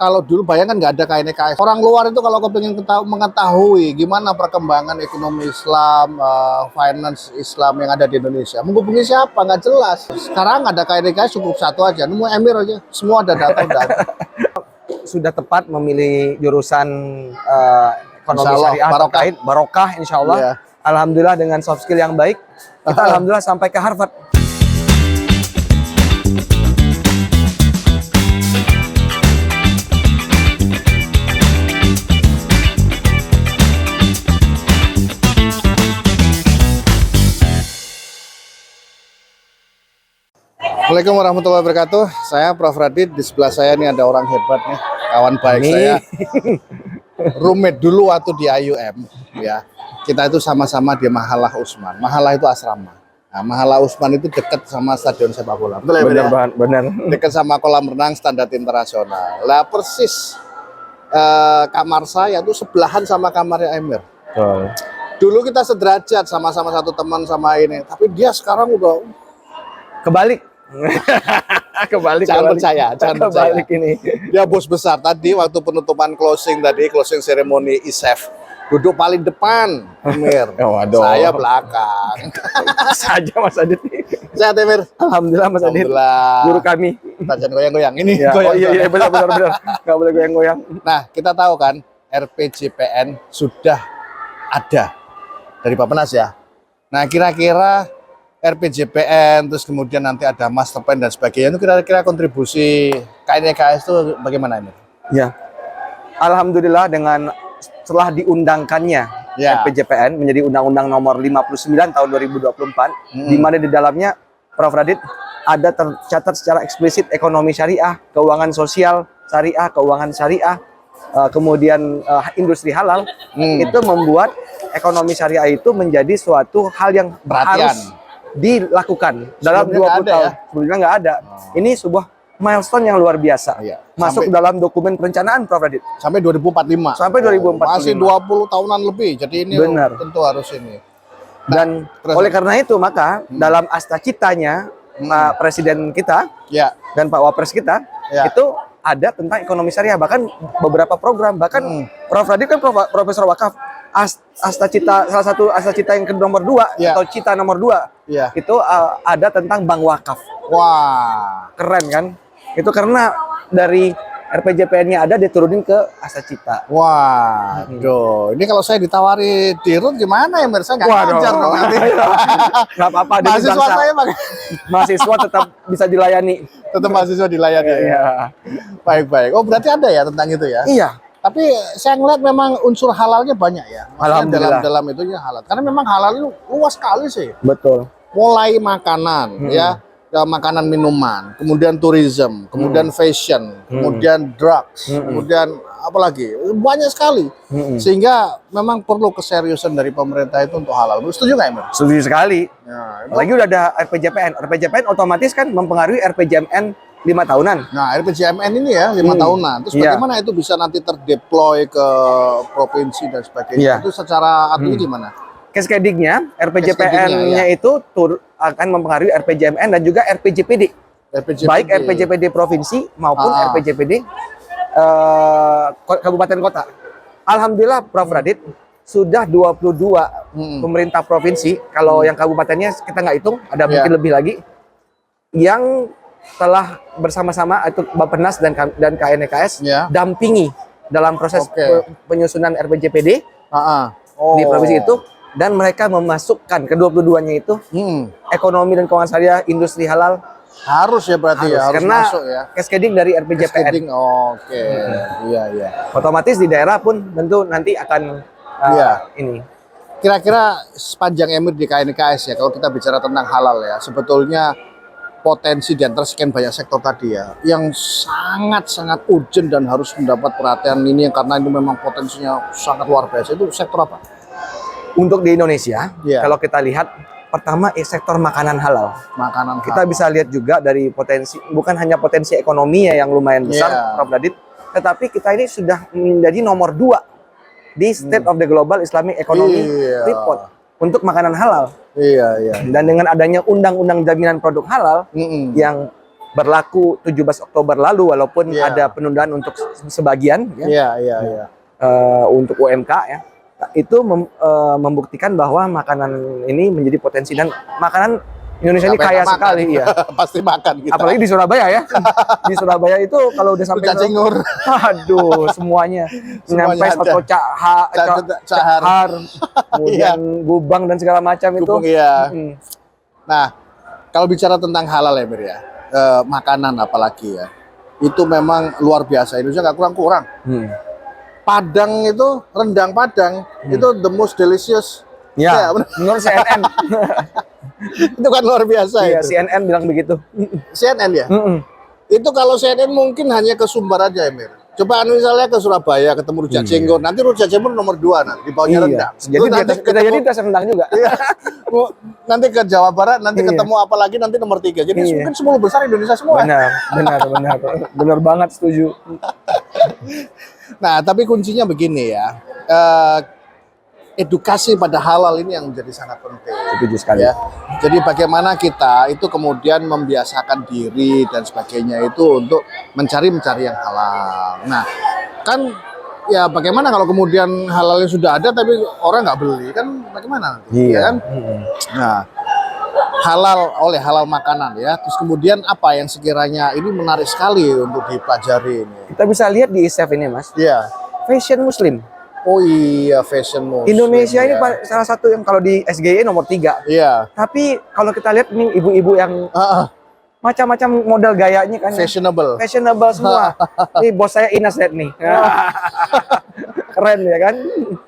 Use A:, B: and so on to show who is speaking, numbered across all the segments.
A: kalau dulu bayangkan nggak ada KNKS. Orang luar itu kalau kepingin mengetahui gimana perkembangan ekonomi Islam, finance Islam yang ada di Indonesia, menghubungi siapa? Nggak jelas. Sekarang ada KNKS cukup satu aja, nemu Emir aja, semua ada data udah ada.
B: Sudah tepat memilih jurusan ekonomi
A: Insya Allah,
B: syariah terkait barokah, insya Allah.
A: Iya.
B: Alhamdulillah dengan soft skill yang baik, kita alhamdulillah sampai ke Harvard.
A: Assalamualaikum warahmatullahi wabarakatuh. Saya Prof. Radit, di sebelah saya ini ada orang hebat nih, kawan baik saya. Roommate dulu waktu di IUM, ya. Kita itu sama-sama di Mahalah Usman. Mahalah itu asrama. Nah, Mahalah Usman itu dekat sama stadion sepak bola. Betul ya,
B: Benar.
A: Dekat sama kolam renang standar internasional. Lah persis kamar saya itu sebelahan sama kamarnya Emir. Dulu kita sederajat, sama-sama satu teman sama ini. Tapi dia sekarang udah
B: kebalik.
A: Jangan percaya.
B: Ini.
A: Dia bos besar tadi waktu penutupan closing ceremony ISEF. Duduk paling depan, Emir. Saya belakang.
B: Saja Mas Adit.
A: Sehat, Emir?
B: Alhamdulillah Mas Adit. Guru kami.
A: Jangan goyang-goyang ini.
B: Ya, iya benar. Nggak boleh goyang-goyang.
A: Nah, kita tahu kan RPJPN sudah ada dari Bappenas ya. Nah, kira-kira RPJPN terus kemudian nanti ada master plan dan sebagainya, itu kira-kira kontribusi KNKS itu bagaimana ini?
B: Ya, alhamdulillah dengan setelah diundangkannya RPJPN menjadi Undang-Undang Nomor 59 Tahun 2024, di mana di dalamnya Prof. Radit ada tercatat secara eksplisit ekonomi syariah, keuangan sosial syariah, keuangan syariah, kemudian industri halal, itu membuat ekonomi syariah itu menjadi suatu hal yang harus dilakukan dalam 20 tahun. Ya? Sebelumnya nggak ada. Ini sebuah milestone yang luar biasa. Masuk dalam dokumen perencanaan Prof. Radit.
A: Sampai 2045.
B: Sampai 2045.
A: Masih 20 tahunan lebih. Jadi ini tentu harus ini.
B: Dan oleh karena itu maka dalam asta citanya Presiden kita dan Pak Wapres kita itu ada tentang ekonomi syariah, bahkan beberapa program, bahkan Prof. Radit kan Profesor Wakaf. Asta cita, salah satu asta cita yang ke nomor 2 atau cita nomor 2 itu ada tentang bank wakaf.
A: Wah,
B: keren kan? Itu karena dari RPJPN-nya ada diturunin ke asta cita.
A: Wah, ini kalau saya ditawari dirut gimana ya, Mir? Saya nggak ngajar dong nanti.
B: Nggak apa-apa,
A: mahasiswa saya
B: mahasiswa tetap bisa dilayani.
A: Tetap mahasiswa dilayani.
B: Iya.
A: Baik. Oh, berarti ada ya tentang itu ya?
B: Iya.
A: Tapi saya ngeliat memang unsur halalnya banyak ya.
B: Alhamdulillah.
A: Dalam itunya halal. Karena memang halal itu luas sekali sih.
B: Betul.
A: Mulai makanan, makanan minuman, kemudian tourism, kemudian fashion, kemudian drugs, kemudian apalagi banyak sekali. Sehingga memang perlu keseriusan dari pemerintah itu untuk halal. Setuju nggak, Emir?
B: Setuju sekali.
A: Ya,
B: apalagi udah ada RPJPN. RPJPN otomatis kan mempengaruhi RPJMN 5 tahunan.
A: Nah, RPJMN ini ya 5 tahunan. Terus bagaimana itu bisa nanti terdeploy ke provinsi dan sebagainya? Itu secara artinya gimana?
B: Cascading-nya, RPJPN-nya itu akan mempengaruhi RPJMN dan juga RPJPD. Baik RPJPD provinsi maupun RPJPD kabupaten kota. Alhamdulillah Prof. Radit sudah 22 pemerintah provinsi, kalau yang kabupatennya kita nggak hitung, ada mungkin lebih lagi, yang telah bersama-sama itu Bappenas dan KNKS dampingi dalam proses penyusunan RPJPD di provinsi itu, dan mereka memasukkan ke-22-nya itu ekonomi dan keuangan syariah, industri halal.
A: Harus ya berarti harus
B: karena
A: masuk ya.
B: Cascading dari RPJPN.
A: Iya.
B: Otomatis di daerah pun tentu nanti akan ini.
A: Kira-kira sepanjang Emir di KNKS ya, kalau kita bicara tentang halal ya, sebetulnya potensi di antara sekian banyak sektor tadi ya, yang sangat-sangat urgent dan harus mendapat perhatian ini karena ini memang potensinya sangat luar biasa, itu sektor apa?
B: Untuk di Indonesia, kalau kita lihat, pertama sektor makanan halal. Kita bisa lihat juga dari potensi, bukan hanya potensi ekonomi yang lumayan besar, Prof. Radit, tetapi kita ini sudah menjadi nomor 2 di State of the Global Islamic Economy Report untuk makanan halal. Dan dengan adanya undang-undang jaminan produk halal yang berlaku 17 Oktober lalu, walaupun
A: Iya.
B: ada penundaan untuk sebagian ya,
A: Iya.
B: untuk UMK ya, itu membuktikan bahwa makanan ini menjadi potensi, dan makanan Indonesia ini
A: Siapa
B: kaya
A: yang makan?
B: sekali ya.
A: Pasti makan kita.
B: Apalagi di Surabaya ya. Di Surabaya itu kalau udah sampai
A: Rujak cingur.
B: aduh, semuanya
A: Semuanya
B: nyampe soto
A: ada. Cahar.
B: kemudian gubang dan segala macam itu.
A: Gubeng, iya.
B: Mm.
A: Nah, kalau bicara tentang halal ya Mir ya, makanan apalagi ya, itu memang luar biasa. Indonesia nggak kurang-kurang. Padang itu, rendang Padang, itu the most delicious.
B: Ya,
A: benar.
B: menurut CNN.
A: Itu kan luar biasa
B: Iya,
A: itu.
B: CNN bilang begitu.
A: CNN ya?
B: Mm-mm.
A: Itu kalau CNN mungkin hanya ke Sumbar aja ya Mir. Coba misalnya ke Surabaya ketemu rujak cingur, nanti rujak cingur nomor 2 nanti, di bawahnya rendang.
B: Jadi
A: Terus
B: kita jadi tes rendang juga.
A: Iya. Nanti ke Jawa Barat, nanti
B: Iya.
A: ketemu apa lagi nanti nomor 3. Jadi
B: Iya.
A: mungkin 10 besar Indonesia semua.
B: Benar banget, setuju.
A: Nah, tapi kuncinya begini ya. Edukasi pada halal ini yang menjadi sangat penting.
B: Setuju sekali.
A: Ya. Jadi bagaimana kita itu kemudian membiasakan diri dan sebagainya itu untuk mencari yang halal. Nah, kan ya bagaimana kalau kemudian halalnya sudah ada tapi orang nggak beli, kan bagaimana nanti?
B: Iya.
A: Ya kan? Nah, halal makanan ya. Terus kemudian apa yang sekiranya ini menarik sekali untuk dipelajari ini?
B: Kita bisa lihat di ISEF ini, Mas.
A: Iya.
B: Fashion Muslim.
A: Oh iya, fashion muslim.
B: Indonesia ini
A: ya.
B: salah satu yang kalau di SGY nomor 3.
A: Iya.
B: Tapi kalau kita lihat ini ibu-ibu yang macam-macam model gayanya kan.
A: Fashionable.
B: Fashionable semua. Ini bos saya Inas lihat nih. Keren ya kan?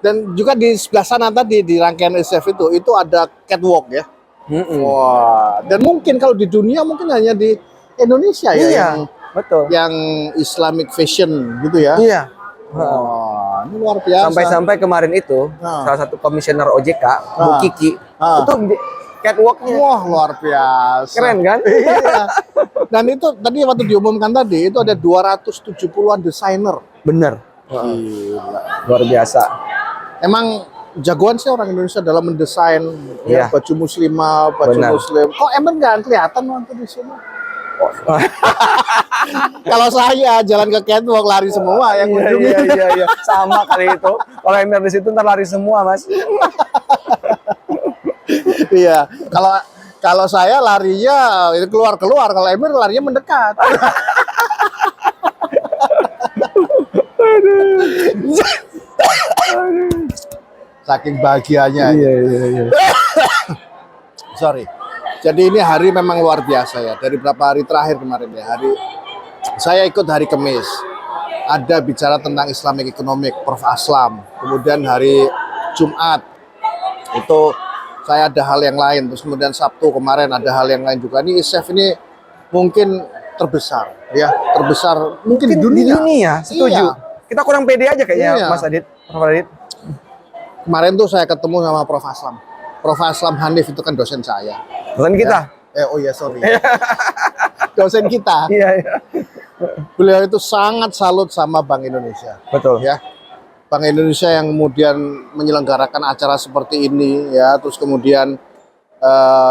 A: Dan juga di sebelah sana tadi di rangkaian SF itu ada catwalk ya. Wah, dan mungkin kalau di dunia mungkin hanya di Indonesia ya
B: Iya, betul.
A: yang Islamic fashion gitu ya.
B: Iya.
A: Wah, ini luar biasa.
B: Sampai kemarin itu salah satu komisioner OJK, Bu Kiki, itu catwalknya.
A: Wah, luar biasa.
B: Keren kan?
A: Iya. Dan itu tadi waktu diumumkan tadi itu ada 270-an desainer.
B: Bener.
A: Gila.
B: Luar biasa.
A: Emang jagoan sih orang Indonesia dalam mendesain
B: Iya.
A: baju muslimah, baju
B: Benar.
A: muslim. Kok emang nggak kelihatan waktu di sini? Kalau saya jalan ke catwalk lari semua yang kunjungi.
B: Iya. Sama kali itu. Kalau Emir di situ ntar lari semua, Mas.
A: Iya. Kalau saya larinya keluar. Kalau Emir larinya mendekat. Saking bahagianya.
B: Iya.
A: Sorry. Jadi ini hari memang luar biasa ya. Dari beberapa hari terakhir kemarin ya. Saya ikut hari Kamis. Ada bicara tentang Islamic Economic, Prof. Aslam. Kemudian hari Jumat itu saya ada hal yang lain. Terus kemudian Sabtu kemarin ada hal yang lain juga. Ini ISEF ini mungkin terbesar ya, terbesar mungkin di dunia.
B: Setuju.
A: Iya.
B: Kita kurang pede aja kayaknya,
A: Iya.
B: Mas Adit. Prof. Adit.
A: Kemarin tuh saya ketemu sama Prof. Aslam. Prof. Aslam Hanif itu kan dosen saya.
B: Dosen kita.
A: Oh iya, sorry. Dosen kita.
B: Iya.
A: Beliau itu sangat salut sama Bank Indonesia.
B: Betul.
A: Ya. Bank Indonesia yang kemudian menyelenggarakan acara seperti ini ya, terus kemudian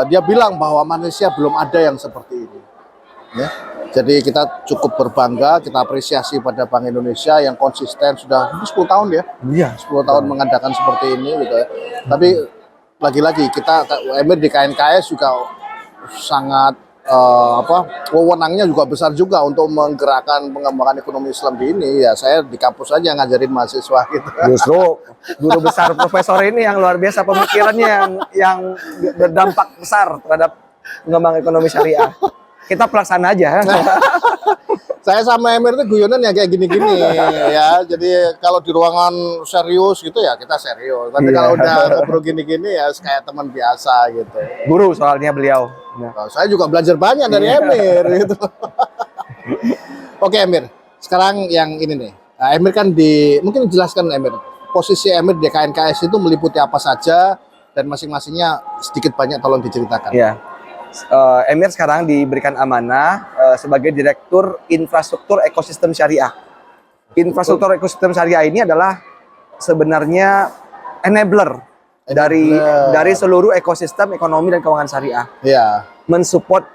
A: dia bilang bahwa Malaysia belum ada yang seperti ini. Ya. Jadi kita cukup berbangga, kita apresiasi pada Bank Indonesia yang konsisten sudah 10 tahun ya.
B: Iya.
A: 10 tahun mengadakan seperti ini gitu ya. Tapi lagi-lagi kita Emir di KNKS juga sangat wewenangnya juga besar juga untuk menggerakkan pengembangan ekonomi Islam di ini. Ya saya di kampus aja ngajarin mahasiswa gitu.
B: Justru guru besar profesor ini yang luar biasa pemikirannya yang berdampak besar terhadap pengembangan ekonomi syariah. Kita pelaksana aja.
A: Saya sama Emir itu guyonan ya kayak gini-gini ya. Jadi kalau di ruangan serius gitu ya kita serius. Tapi kalau udah ngobrol gini-gini ya kayak teman biasa gitu.
B: Guru soalnya beliau.
A: Nah, saya juga belajar banyak dari Emir gitu. Oke Emir, sekarang yang ini nih. Nah, Emir kan mungkin jelaskan Emir. Posisi Emir di KNKS itu meliputi apa saja dan masing-masingnya sedikit banyak tolong diceritakan.
B: Iya. Emir sekarang diberikan amanah sebagai Direktur Infrastruktur Ekosistem Syariah. Infrastruktur Ekosistem Syariah ini adalah sebenarnya enabler dari seluruh ekosistem ekonomi dan keuangan syariah.
A: Iya.
B: Mensupport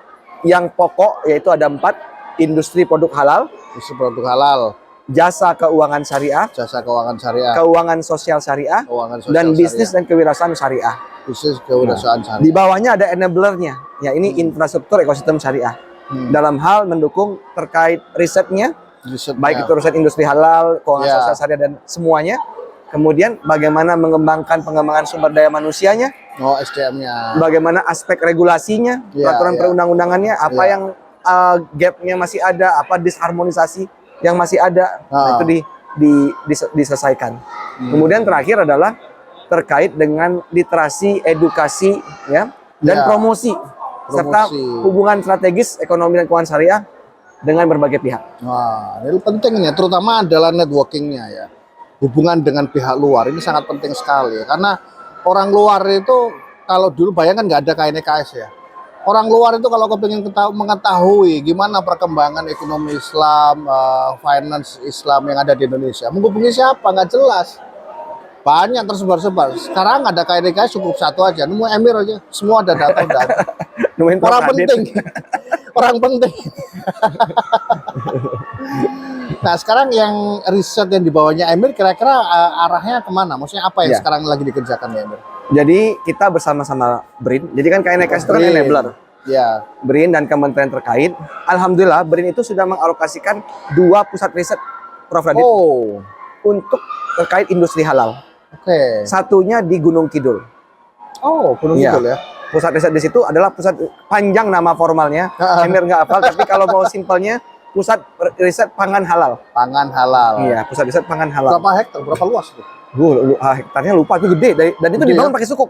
B: yang pokok yaitu ada 4: industri produk halal,
A: Industri produk halal,
B: jasa keuangan syariah,
A: jasa keuangan syariah,
B: keuangan sosial syariah,
A: keuangan sosial
B: dan bisnis
A: syariah,
B: dan kewirausahaan syariah.
A: bisnis kewirausahaan
B: Di
A: syariah.
B: bawahnya ada enablernya, ya ini infrastruktur ekosistem syariah. Dalam hal mendukung terkait risetnya,
A: Risetnya.
B: baik itu riset industri halal, keuangan
A: Ya.
B: sosial syariah dan semuanya. Kemudian bagaimana mengembangkan pengembangan sumber daya manusianya,
A: Oh, SDM-nya.
B: bagaimana aspek regulasinya,
A: Ya,
B: peraturan
A: ya.
B: perundang-undangannya, apa
A: Ya.
B: yang gapnya masih ada, apa disharmonisasi yang masih ada, nah, itu diselesaikan. Kemudian terakhir adalah terkait dengan literasi, edukasi, ya, dan
A: Ya.
B: promosi, serta
A: Promosi.
B: hubungan strategis ekonomi dan keuangan syariah dengan berbagai pihak.
A: Wah, ini pentingnya, terutama adalah networkingnya ya. Hubungan dengan pihak luar ini sangat penting sekali. Karena orang luar itu, kalau dulu bayangkan nggak ada KNKS ya. Orang luar itu kalau kepingin mengetahui gimana perkembangan ekonomi Islam, finance Islam yang ada di Indonesia, menghubungi siapa? Nggak jelas. Banyak tersebar-sebar. Sekarang ada KNKS cukup satu aja. Nemu Emir aja, semua ada data.
B: Nemuin
A: Orang
B: Prof. Radit.
A: penting. Orang penting. Nah, sekarang yang riset yang dibawanya Emir kira-kira arahnya kemana? Maksudnya apa yang
B: Ya.
A: sekarang lagi dikerjakan ya Emir?
B: Jadi kita bersama-sama BRIN. Jadi kan KNKS itu kan
A: BRIN.
B: enabler.
A: Ya.
B: BRIN dan kementerian terkait. Alhamdulillah BRIN itu sudah mengalokasikan 2 pusat riset, Prof. Radit,
A: Oh,
B: untuk terkait industri halal.
A: oke.
B: Satunya di Gunung Kidul.
A: Oh, Gunung
B: Iya.
A: Kidul ya.
B: Pusat riset di situ adalah pusat, panjang nama formalnya, Emir nggak hafal, tapi kalau mau simpelnya pusat riset pangan halal.
A: Pangan halal.
B: Iya, pusat riset pangan halal.
A: Berapa hektar? Berapa luas tuh?
B: Hektarnya lupa, itu gede dan itu
A: Gede
B: dibangun
A: ya?
B: pakai sukuk.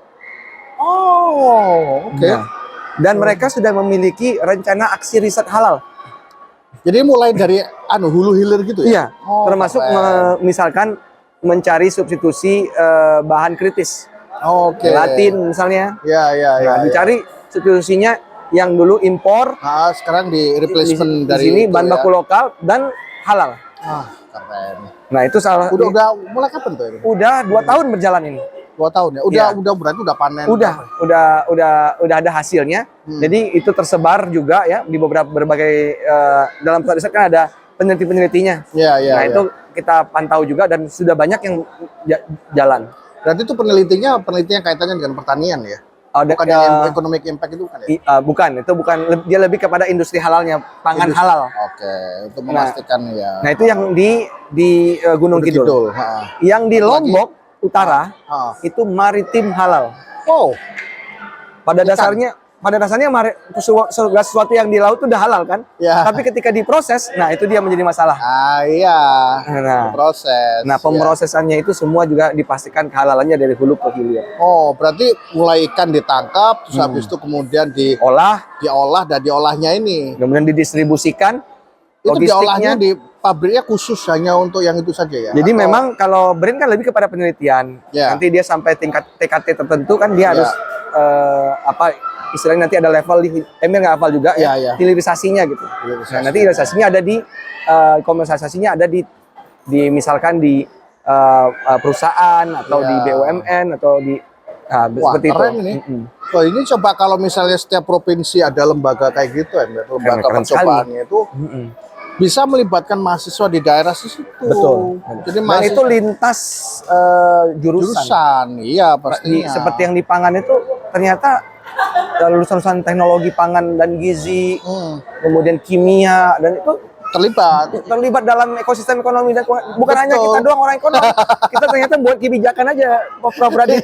A: Oh, oke.
B: Nah, dan mereka sudah memiliki rencana aksi riset halal.
A: Jadi mulai dari hulu hilir gitu ya?
B: Iya,
A: Oh,
B: termasuk
A: keren.
B: misalkan mencari substitusi bahan kritis,
A: Oke.
B: gelatin misalnya.
A: Ya, ya, ya.
B: Nah, dicari substitusinya yang dulu impor,
A: Nah, sekarang di replacement
B: di
A: dari
B: sini
A: itu
B: bahan
A: ya.
B: baku lokal dan halal.
A: Ah, keren.
B: Nah, itu salah.
A: Udah mulai kapan tuh ini?
B: Udah 2 tahun berjalan ini.
A: 2 tahun ya?
B: Iya.
A: Udah berarti udah panen.
B: Udah ada hasilnya. Jadi itu tersebar juga ya di berbagai dalam pusat riset kan ada peneliti-penelitinya.
A: Iya, iya.
B: Nah,
A: iya.
B: itu kita pantau juga dan sudah banyak yang jalan.
A: Berarti itu penelitiannya kaitannya dengan pertanian ya?
B: Ada
A: Bukan yang economic impact itu kan ya?
B: bukan, itu bukan, dia lebih kepada industri halalnya, pangan halal.
A: Oke, untuk memastikan ya.
B: Nah, itu yang di Gunung Kidul.
A: Ha.
B: Yang di
A: Apalagi?
B: Lombok Utara
A: Ha.
B: itu maritim halal.
A: Oh,
B: Pada
A: Ikan.
B: dasarnya segala sesuatu yang di laut itu udah halal kan?
A: ya.
B: Tapi ketika diproses, nah itu dia menjadi masalah.
A: Iya.
B: Nah,
A: Proses.
B: nah
A: ya.
B: pemrosesannya itu semua juga dipastikan kehalalannya dari hulu ke hilir.
A: Oh, berarti mulai ikan ditangkap, terus habis itu kemudian diolah dan diolahnya ini.
B: Kemudian didistribusikan,
A: Itu diolahnya
B: logistiknya.
A: di pabriknya khusus hanya untuk yang itu saja ya?
B: Jadi
A: Atau-
B: memang kalau BRIN kan lebih kepada penelitian.
A: Ya.
B: Nanti dia sampai tingkat TKT tertentu kan dia
A: Ya.
B: harus istilahnya nanti ada level di Emir nggak hafal juga
A: Ya,
B: ya,
A: ya.
B: hilirisasinya gitu. Nah, nanti hilirisasinya ada di komersialisasinya ada di misalkan di perusahaan atau
A: Ya.
B: di BUMN atau di
A: Wah,
B: seperti
A: keren
B: itu.
A: ini. Oh, ini coba kalau misalnya setiap provinsi ada lembaga kayak gitu ya, lembaga
B: Keren sekali.
A: percobaannya itu bisa melibatkan mahasiswa di daerah situ.
B: Betul.
A: Jadi
B: Dan
A: mahasiswa
B: itu lintas jurusan.
A: jurusan, iya pastinya.
B: Seperti yang di pangan itu ternyata lulusan-lulusan teknologi pangan dan gizi, kemudian kimia, dan itu terlibat dalam ekosistem ekonomi dan keuangan. Bukan hanya kita doang orang ekonomi, kita ternyata buat kebijakan aja, Prof. Radit.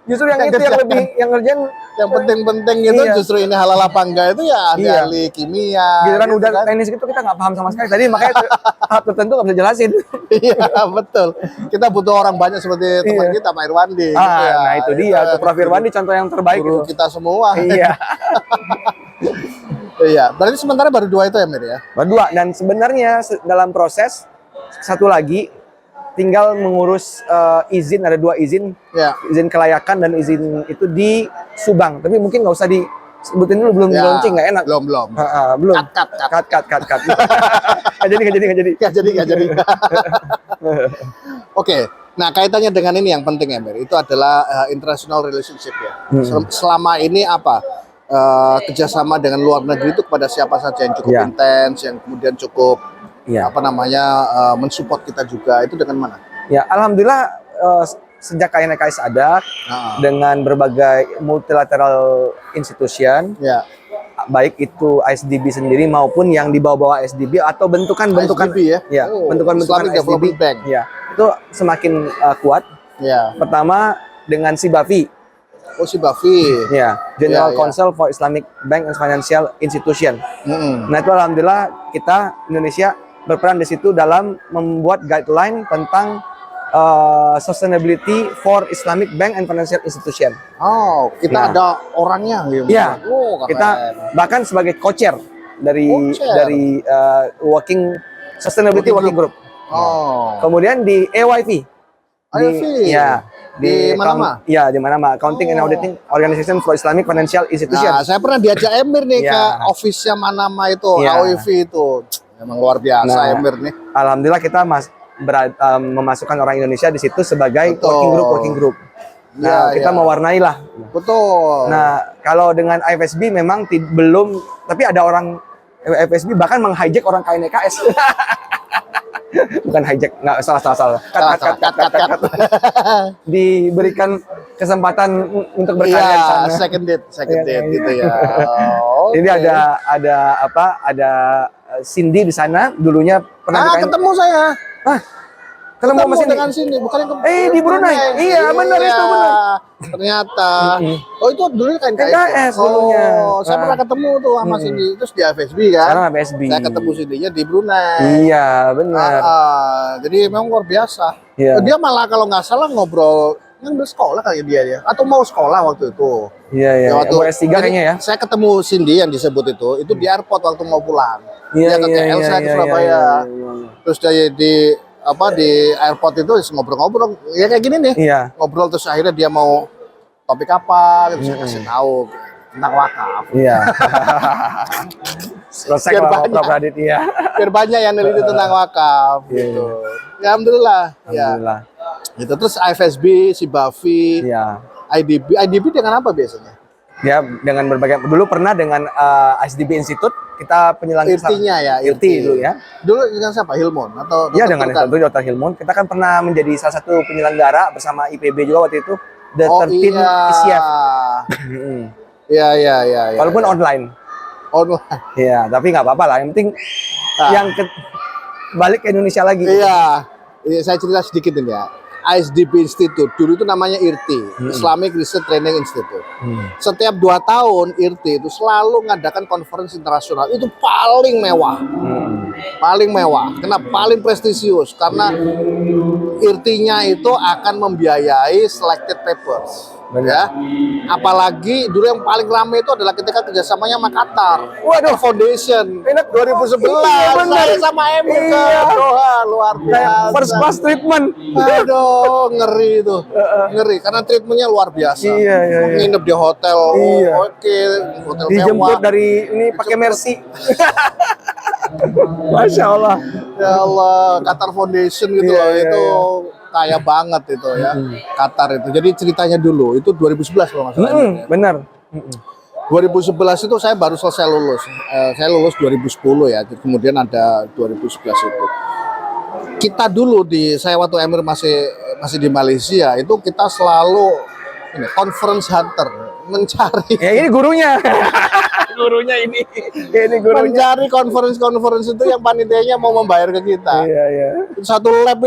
B: Justru yang itu yang lebih yang ngerjain
A: yang penting-penting itu
B: Iya.
A: justru ini halal apa enggak itu ya
B: Iya.
A: ahli kimia.
B: giliran
A: gitu
B: udah
A: kan.
B: teknis gitu kita nggak paham sama sekali. Tadi makanya tahap tertentu nggak bisa jelasin.
A: Iya, betul. Kita butuh orang banyak seperti teman
B: Iya.
A: kita Pak Irwandi. gitu ya.
B: Nah itu dia, tuh Prof. Irwandi contoh yang terbaik
A: Guru
B: itu.
A: kita semua.
B: Iya.
A: Iya, berarti sementara baru 2 itu ya Mir ya?
B: Berdua, dan sebenarnya dalam proses satu lagi tinggal mengurus izin, ada 2 izin,
A: Ya.
B: izin kelayakan dan izin itu di Subang. Tapi mungkin nggak usah disebutin dulu, belum
A: Ya,
B: launching, nggak enak.
A: Belum.
B: Belum.
A: Cut.
B: Cut. Nggak jadi.
A: Nggak jadi. Oke, nah kaitannya dengan ini yang penting ya Mir, itu adalah international relationship ya. Selama ini apa? kerjasama dengan luar negeri itu kepada siapa saja yang cukup
B: Ya.
A: intens, yang kemudian cukup
B: Ya.
A: apa namanya mensupport kita juga, itu dengan mana?
B: Ya, alhamdulillah sejak KNKS ada dengan berbagai multilateral institution,
A: Ya.
B: baik itu ISDB sendiri maupun yang di bawah-bawah ISDB atau bentukan-bentukan
A: ISDB ya?
B: bentukan-bentukan
A: Islamic
B: ISDB.
A: Development Bank.
B: Ya, itu semakin kuat.
A: Ya.
B: Pertama dengan SIBAFI,
A: Oh, si Bafi.
B: ya, General
A: Ya, ya.
B: Council for Islamic Bank and Financial Institution.
A: Mm-mm.
B: Nah, itu alhamdulillah kita Indonesia berperan di situ dalam membuat guideline tentang sustainability for Islamic Bank and Financial Institution.
A: Oh, kita
B: Nah.
A: ada orangnya gitu.
B: Ya,
A: Oh, keren.
B: kita bahkan sebagai co-chair dari
A: Co-chair.
B: working sustainability
A: Working
B: working group.
A: Oh.
B: Kemudian di AYV,
A: AYV?
B: ya,
A: Di mana-mana?
B: Ya, di mana-mana. Accounting and
A: Oh.
B: Auditing Organization for Islamic Financial Institution.
A: Nah, saya pernah diajak Emir nih
B: Ya.
A: ke office-nya Manama itu,
B: Ya.
A: AOIV itu. Emang luar biasa
B: Nah.
A: Emir nih.
B: Alhamdulillah kita memasukkan orang Indonesia di situ sebagai
A: Betul.
B: working group. Nah,
A: Ya,
B: kita
A: ya.
B: mewarnai lah.
A: Betul.
B: Nah, kalau dengan IFSB memang belum, tapi ada orang IFSB bahkan meng-hijack orang KNKS. Bukan hijack, nggak salah. Cut. Diberikan kesempatan untuk berkarya di sana.
A: Iya, second date
B: Iya,
A: gitu ya.
B: Jadi
A: Oke.
B: ada apa? Ada Cindy di sana dulunya pernah
A: ketemu saya.
B: ketemu sama Cindy.
A: dengan sini, bukan yang
B: Di Brunei. Iya, benar itu, benar.
A: Ternyata. Oh, itu dulu kan
B: KNKS dulunya.
A: Saya pernah ketemu tuh sama Cindy, terus di FSB kan.
B: Sekarang FSB.
A: Saya ketemu Cindy-nya di Brunei.
B: Iya, benar.
A: Jadi memang luar biasa.
B: Iya.
A: Dia malah kalau nggak salah ngobrol yang bersekolah kali dia, atau mau sekolah waktu itu.
B: Iya.
A: Ya, waktu
B: Mau S3 kayaknya ya.
A: Saya ketemu Cindy yang disebut itu di airport waktu mau pulang.
B: Iya,
A: Dia ke KL, saya ke Surabaya.
B: iya.
A: Terus dia di airport itu ngobrol-ngobrol ya kayak gini nih.
B: Iya.
A: Ngobrol terus akhirnya dia mau topik apa gitu, saya kasih tahu tentang wakaf.
B: Iya. Selesai
A: Biar
B: kalau
A: banyak.
B: Prof Radit ya.
A: Biar banyak yang neliti tentang wakaf
B: Iya,
A: gitu. Ya alhamdulillah.
B: Alhamdulillah.
A: Ya. Gitu. Terus IFSB, si Bafi,
B: Iya.
A: IDB dengan apa biasanya?
B: Ya, dengan berbagai dulu pernah dengan ISDB Institute kita penyelenggara
A: IRT-nya ya,
B: IRT dulu ya.
A: Dulu dengan siapa? Hilmon atau
B: Iya,
A: Dr.
B: dengan
A: Turkan?
B: tentu Dr. Hilmon. Kita kan pernah menjadi salah satu penyelenggara bersama IPB juga waktu itu. The 13
A: iya.
B: ICF.
A: Iya.
B: Walaupun online.
A: Online.
B: Iya, tapi nggak apa-apa lah. Yang penting balik ke Indonesia lagi.
A: Iya, saya cerita sedikit ini ya. ISDB Institute dulu itu namanya IRT, Islamic Research Training Institute. Setiap 2 tahun IRT itu selalu mengadakan konferensi internasional, itu paling mewah, paling mewah. Kenapa? Paling prestisius karena IRT-nya itu akan membiayai selected papers. Ya, apalagi dulu yang paling ramai itu adalah ketika kerjasamanya sama Qatar. Waduh, Foundation.
B: Enak.
A: 2011.
B: Iya, bener.
A: Saya sama Emir ke
B: Iya.
A: Doha, luar
B: Kayak
A: biasa.
B: first class treatment.
A: Aduh, ngeri itu. Ngeri karena treatmentnya luar biasa.
B: Iya.
A: Nginep di hotel.
B: Iya.
A: Oke, hotel
B: Dijemput
A: mewah.
B: dari ini pakai Mercy. Masya Allah.
A: Ya Allah, Qatar Foundation gitu
B: Iya,
A: loh.
B: iya,
A: Itu kaya banget itu ya. Qatar itu. Jadi ceritanya dulu itu 2011 kalau nggak salah.
B: Benar.
A: 2011 itu saya baru selesai lulus. Saya lulus 2010 ya. Kemudian ada 2011 itu. Kita dulu saya waktu Emir masih di Malaysia itu kita selalu conference hunter, mencari
B: Ya ini gurunya. Gurunya ini. Ini gurunya.
A: mencari conference itu yang panitianya mau membayar ke kita.
B: Iya.
A: Satu lab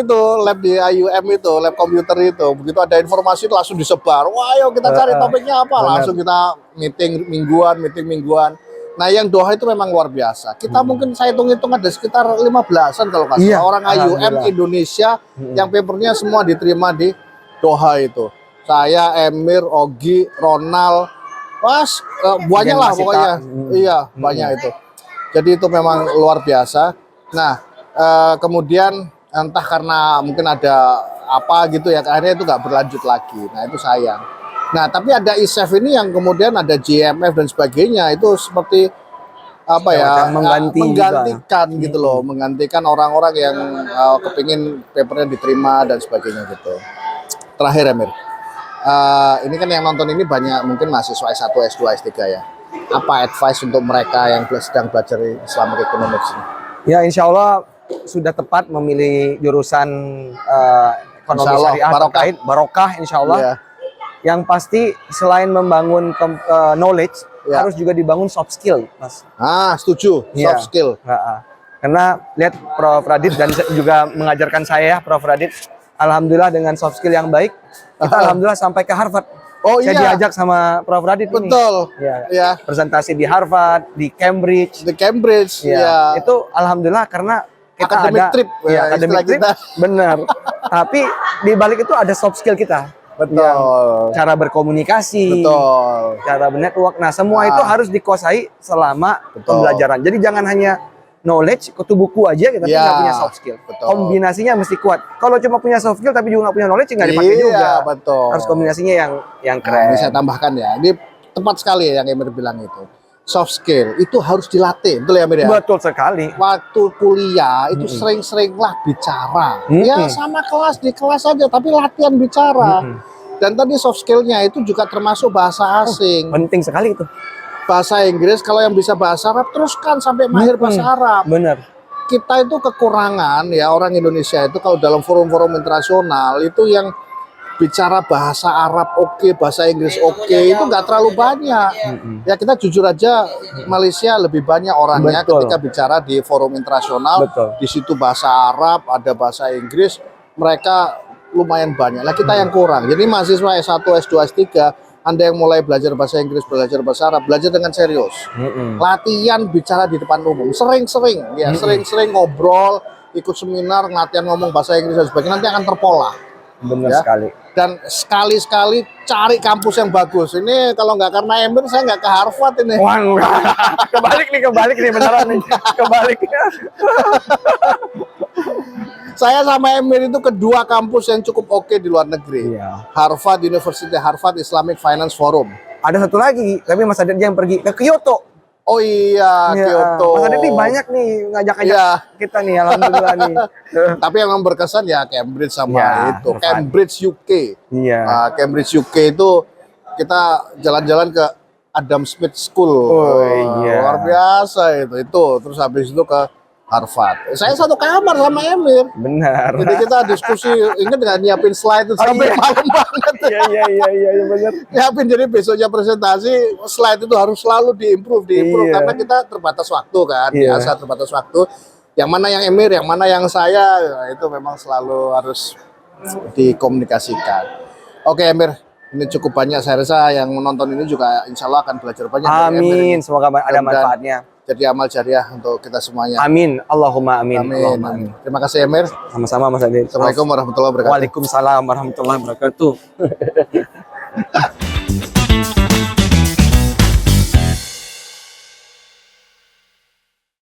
A: di IUM itu, lab komputer itu. Begitu ada informasi itu langsung disebar. Wah, ayo kita cari topiknya apa.
B: Benar.
A: Langsung kita meeting mingguan. Nah, yang Doha itu memang luar biasa. Kita mungkin saya hitung-hitung ada sekitar 15-an kalau nggak salah
B: Iya,
A: orang IUM
B: alhamdulillah.
A: Indonesia yang papernya semua diterima di Doha itu. Saya, Emir, Ogi, Ronald, banyak lah
B: Masita.
A: pokoknya. Iya, banyak itu. Jadi itu memang luar biasa. Nah, kemudian entah karena mungkin ada apa gitu ya, akhirnya itu nggak berlanjut lagi. Nah, itu sayang. Nah, tapi ada ISEF ini yang kemudian ada JMF dan sebagainya, itu seperti apa ya,
B: macam
A: menggantikan gitu loh, menggantikan orang-orang yang kepingin papernya diterima dan sebagainya gitu. Terakhir Emir, ini kan yang nonton ini banyak mungkin mahasiswa S1, S2, S3 ya. apa advice untuk mereka yang sedang belajar Islamic Economics ini?
B: Ya, insya Allah sudah tepat memilih jurusan ekonomi
A: Insya Allah,
B: syariah
A: barokah.
B: terkait barokah, insya Allah.
A: Iya.
B: Yang pasti selain membangun knowledge,
A: Ya.
B: harus juga dibangun soft skill, Mas.
A: Setuju.
B: Iya.
A: Soft skill.
B: Karena lihat Prof Radit dan juga mengajarkan saya, Prof Radit, alhamdulillah dengan soft skill yang baik, kita alhamdulillah sampai ke Harvard.
A: Oh
B: Saya
A: iya.
B: diajak sama Prof Radit ini.
A: Betul.
B: Ya.
A: Ya.
B: Presentasi di Harvard, di Cambridge.
A: Di Cambridge.
B: Ya.
A: Ya.
B: Itu alhamdulillah karena kita
A: Academic
B: ada
A: trip,
B: ya, academic
A: istilah
B: trip,
A: kita.
B: benar. Tapi di balik itu ada soft skill kita.
A: Betul.
B: Yang cara berkomunikasi,
A: Betul.
B: cara bernetwork. Nah, semua itu harus dikuasai selama
A: Betul.
B: pembelajaran. Jadi jangan hanya knowledge, kutu buku aja kita
A: Ya,
B: nggak punya soft skill.
A: betul.
B: Kombinasinya mesti kuat. Kalau cuma punya soft skill tapi juga nggak punya knowledge, nggak dipakai
A: Iya,
B: juga.
A: betul.
B: Harus kombinasinya yang
A: Nah,
B: keren.
A: ini saya tambahkan ya. Ini tepat sekali ya yang Emir bilang itu. Soft skill itu harus dilatih, betul ya Emir ya?
B: Betul sekali.
A: Waktu kuliah itu sering-seringlah bicara. Ya sama kelas di kelas aja, tapi latihan bicara. Dan tadi soft skillnya itu juga termasuk bahasa asing.
B: Penting sekali itu.
A: Bahasa Inggris, kalau yang bisa bahasa Arab teruskan sampai mahir bahasa Arab.
B: Bener.
A: Kita itu kekurangan ya, orang Indonesia itu kalau dalam forum-forum internasional itu yang bicara bahasa Arab oke, bahasa Inggris oke, itu nggak terlalu banyak. Ya kita jujur aja, Malaysia lebih banyak orangnya
B: Betul.
A: ketika bicara di forum internasional.
B: Betul.
A: Di situ bahasa Arab, ada bahasa Inggris, mereka lumayan banyak. Lah kita yang kurang. Jadi mahasiswa S1, S2, S3, Anda yang mulai belajar bahasa Inggris, belajar bahasa Arab, belajar dengan serius. Latihan bicara di depan umum, sering-sering, ya sering-sering ngobrol, ikut seminar, latihan ngomong bahasa Inggris dan sebagainya, nanti akan terpola.
B: Bener
A: Ya.
B: sekali.
A: Dan sekali-sekali cari kampus yang bagus. Ini kalau nggak karena Emir, saya nggak ke Harvard ini.
B: Wah, enggak. kebalik nih beneran nih. Kebalik.
A: Saya sama Emir itu kedua kampus yang cukup oke di luar negeri.
B: Iya.
A: Harvard University, Harvard Islamic Finance Forum.
B: Ada satu lagi, tapi Mas Adit yang pergi ke Kyoto.
A: Oh iya,
B: Ya,
A: Kyoto.
B: Mas Adit nih banyak nih ngajak-ngajak
A: Iya.
B: kita nih, alhamdulillah nih.
A: Tapi yang berkesan ya Cambridge sama
B: Ya,
A: itu.
B: Harvard.
A: Cambridge UK.
B: Iya.
A: Cambridge UK itu kita jalan-jalan ke Adam Smith School.
B: Oh, iya.
A: Luar biasa itu. Terus habis itu ke Harvard. Saya satu kamar sama Emir.
B: Benar.
A: Jadi kita diskusi, ingat nggak nyiapin slide itu sampai
B: Iya.
A: malam banget.
B: Iya benar.
A: Nyiapin, jadi besoknya presentasi slide itu harus selalu diimprove
B: Iya.
A: karena kita terbatas waktu kan,
B: Iya.
A: biasa terbatas waktu. Yang mana yang Emir, yang mana yang saya, itu memang selalu harus dikomunikasikan. Oke Emir, ini cukup banyak, saya rasa yang menonton ini juga insya Allah akan belajar banyak dari Emir
B: Amin,
A: ini.
B: semoga ada
A: Mudah-mudahan
B: manfaatnya.
A: Jadi amal jariah untuk kita semuanya.
B: Amin, Allahumma amin.
A: Amin.
B: Allahumma amin.
A: Terima kasih Emir.
B: Sama-sama Mas Adit.
A: Assalamualaikum warahmatullahi wabarakatuh.
B: Waalaikumsalam warahmatullahi wabarakatuh.